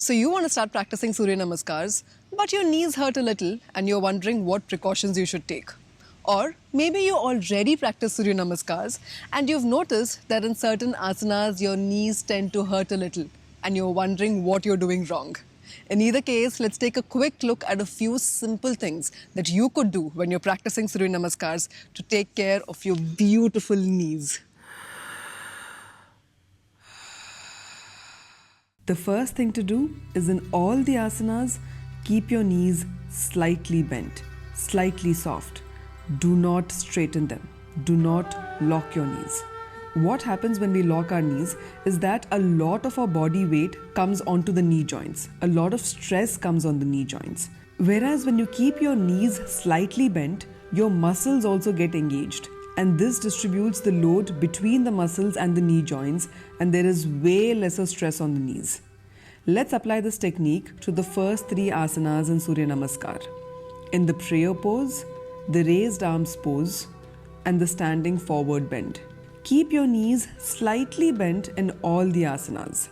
So you want to start practicing Surya Namaskars, but your knees hurt a little and you're wondering what precautions you should take. Or maybe you already practice Surya Namaskars and you've noticed that in certain asanas your knees tend to hurt a little and you're wondering what you're doing wrong. In either case, let's take a quick look at a few simple things that you could do when you're practicing Surya Namaskars to take care of your beautiful knees. The first thing to do is in all the asanas, keep your knees slightly bent, slightly soft. Do not straighten them. Do not lock your knees. What happens when we lock our knees is that a lot of our body weight comes onto the knee joints. A lot of stress comes on the knee joints. Whereas when you keep your knees slightly bent, your muscles also get engaged. And this distributes the load between the muscles and the knee joints, and there is way lesser stress on the knees. Let's apply this technique to the first three asanas in Surya Namaskar. In the prayer pose, the raised arms pose, and the standing forward bend. Keep your knees slightly bent in all the asanas.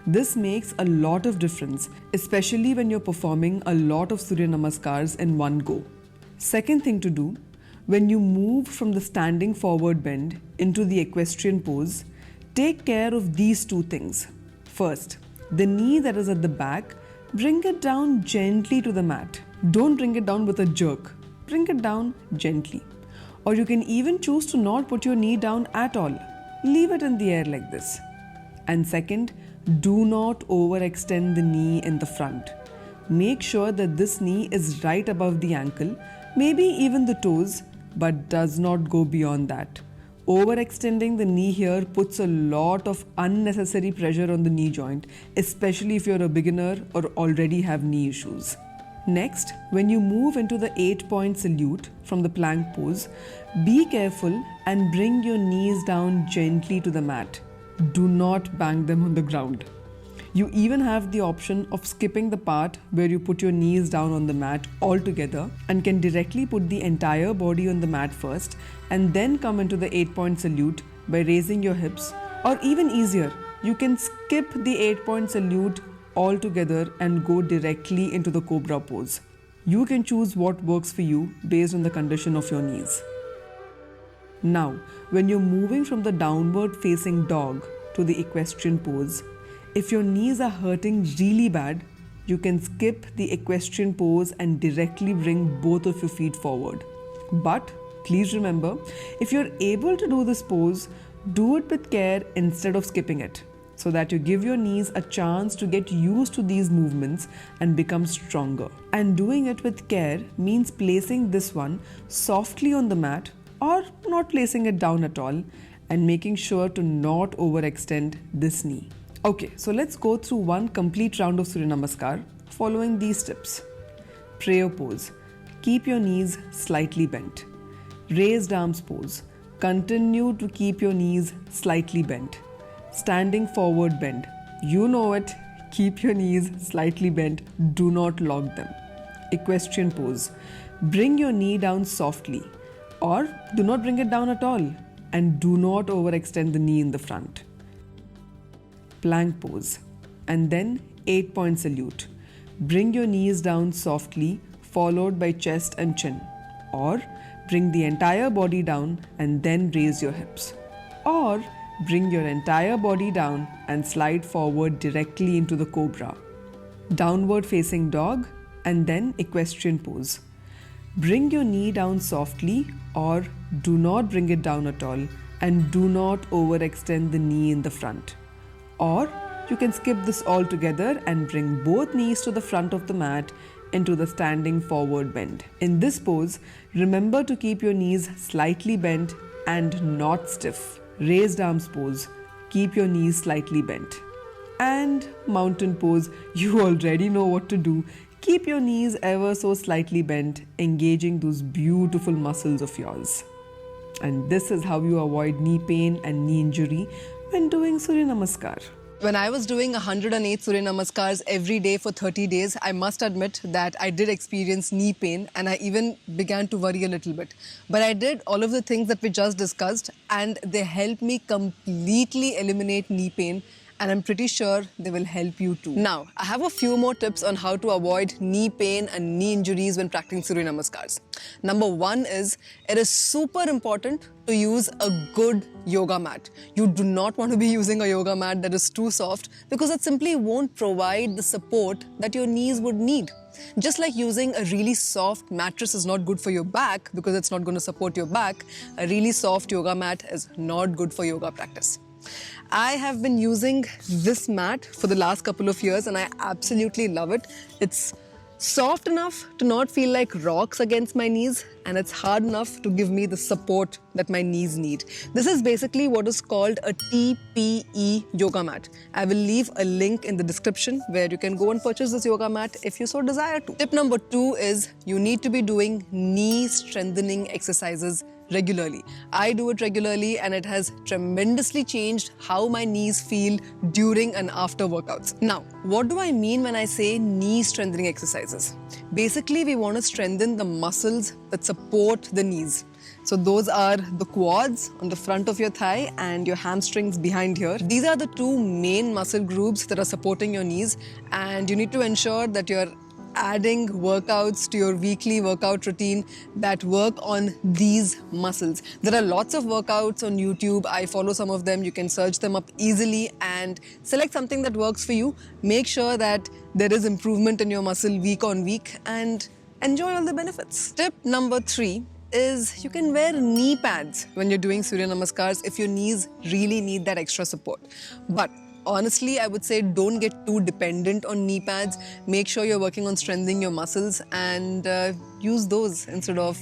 This makes a lot of difference, especially when you're performing a lot of Surya Namaskars in one go. Second thing to do, when you move from the standing forward bend into the equestrian pose, take care of these two things. First, the knee that is at the back, bring it down gently to the mat. Don't bring it down with a jerk. Bring it down gently. Or you can even choose to not put your knee down at all. Leave it in the air like this. And second, do not overextend the knee in the front. Make sure that this knee is right above the ankle, maybe even the toes, but does not go beyond that. Overextending the knee here puts a lot of unnecessary pressure on the knee joint, especially if you're a beginner or already have knee issues. Next, when you move into the 8-point salute from the plank pose, be careful and bring your knees down gently to the mat. Do not bang them on the ground. You even have the option of skipping the part where you put your knees down on the mat altogether and can directly put the entire body on the mat first and then come into the 8-point salute by raising your hips, or even easier, you can skip the 8-point salute altogether and go directly into the cobra pose. You can choose what works for you based on the condition of your knees. Now, when you're moving from the downward facing dog to the equestrian pose, if your knees are hurting really bad, you can skip the equestrian pose and directly bring both of your feet forward. But please remember, if you're able to do this pose, do it with care instead of skipping it, so that you give your knees a chance to get used to these movements and become stronger. And doing it with care means placing this one softly on the mat or not placing it down at all, and making sure to not overextend this knee. Okay, so let's go through one complete round of Surya Namaskar following these tips. Prayer pose. Keep your knees slightly bent. Raised arms pose. Continue to keep your knees slightly bent. Standing forward bend. You know it. Keep your knees slightly bent. Do not lock them. Equestrian pose. Bring your knee down softly, or do not bring it down at all, and do not overextend the knee in the front. Plank pose, and then 8-point salute. Bring your knees down softly, followed by chest and chin, or bring the entire body down and then raise your hips, or bring your entire body down and slide forward directly into the cobra. Downward facing dog, and then equestrian pose. Bring your knee down softly, or do not bring it down at all, and do not overextend the knee in the front. Or you can skip this altogether and bring both knees to the front of the mat into the standing forward bend. In this pose, remember to keep your knees slightly bent and not stiff. Raised arms pose, keep your knees slightly bent. And mountain pose, you already know what to do. Keep your knees ever so slightly bent, engaging those beautiful muscles of yours. And this is how you avoid knee pain and knee injury when doing Surya Namaskar. When I was doing 108 Surya Namaskars every day for 30 days, I must admit that I did experience knee pain and I even began to worry a little bit. But I did all of the things that we just discussed and they helped me completely eliminate knee pain and I'm pretty sure they will help you too. Now, I have a few more tips on how to avoid knee pain and knee injuries when practicing Surya Namaskars. Number one is, it is super important to use a good yoga mat. You do not want to be using a yoga mat that is too soft because it simply won't provide the support that your knees would need. Just like using a really soft mattress is not good for your back because it's not going to support your back, a really soft yoga mat is not good for yoga practice. I have been using this mat for the last couple of years and I absolutely love it. It's soft enough to not feel like rocks against my knees, and it's hard enough to give me the support that my knees need. This is basically what is called a TPE yoga mat. I will leave a link in the description where you can go and purchase this yoga mat if you so desire to. Tip number 2 is you need to be doing knee strengthening exercises regularly. I do it regularly and it has tremendously changed how my knees feel during and after workouts. Now, what do I mean when I say knee strengthening exercises? Basically, we want to strengthen the muscles that support the knees. So those are the quads on the front of your thigh and your hamstrings behind here. These are the two main muscle groups that are supporting your knees, and you need to ensure that you're adding workouts to your weekly workout routine that work on these muscles. There are lots of workouts on YouTube. I follow some of them. You can search them up easily and select something that works for you. Make sure that there is improvement in your muscle week on week and enjoy all the benefits. Tip number 3 is you can wear knee pads when you're doing Surya Namaskars if your knees really need that extra support. But honestly, I would say don't get too dependent on knee pads. Make sure you're working on strengthening your muscles and use those instead of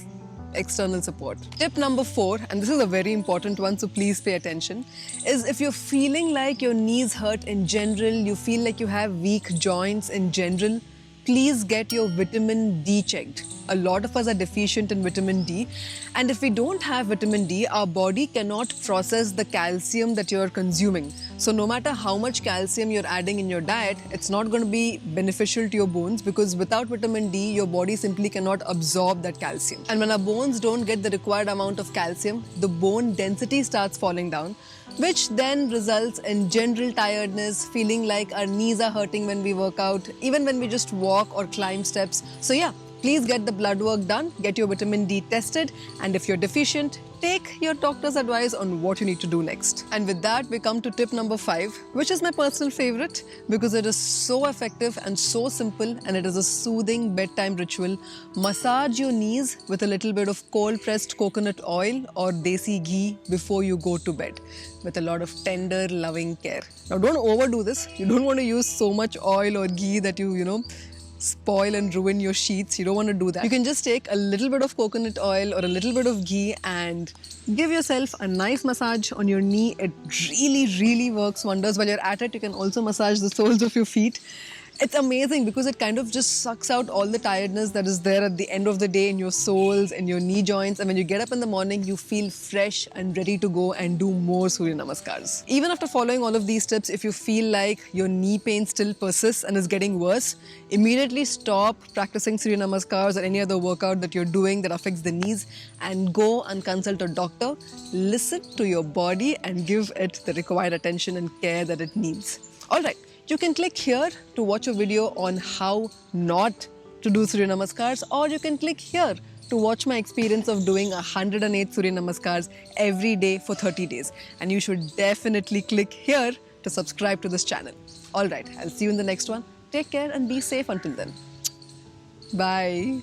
external support. Tip number 4, and this is a very important one, so please pay attention, is if you're feeling like your knees hurt in general, you feel like you have weak joints in general, please get your vitamin D checked. A lot of us are deficient in vitamin D, and if we don't have vitamin D, our body cannot process the calcium that you're consuming. So no matter how much calcium you're adding in your diet, it's not going to be beneficial to your bones because without vitamin D, your body simply cannot absorb that calcium. And when our bones don't get the required amount of calcium, the bone density starts falling down, which then results in general tiredness, feeling like our knees are hurting when we work out, even when we just walk or climb steps. So yeah, please get the blood work done, get your vitamin D tested, and if you're deficient, take your doctor's advice on what you need to do next. And with that, we come to tip number 5, which is my personal favorite because it is so effective and so simple, and it is a soothing bedtime ritual. Massage your knees with a little bit of cold-pressed coconut oil or desi ghee before you go to bed with a lot of tender, loving care. Now, don't overdo this. You don't want to use so much oil or ghee that you spoil and ruin your sheets. You don't want to do that. You can just take a little bit of coconut oil or a little bit of ghee and give yourself a nice massage on your knee. It really, really works wonders. While you're at it, you can also massage the soles of your feet. It's amazing because it kind of just sucks out all the tiredness that is there at the end of the day in your soles and your knee joints. And when you get up in the morning, you feel fresh and ready to go and do more Surya Namaskars. Even after following all of these tips, if you feel like your knee pain still persists and is getting worse, immediately stop practicing Surya Namaskars or any other workout that you're doing that affects the knees and go and consult a doctor. Listen to your body and give it the required attention and care that it needs. All right. You can click here to watch a video on how not to do Surya Namaskars, or you can click here to watch my experience of doing 108 Surya Namaskars every day for 30 days. And you should definitely click here to subscribe to this channel. All right, I'll see you in the next one. Take care and be safe until then. Bye.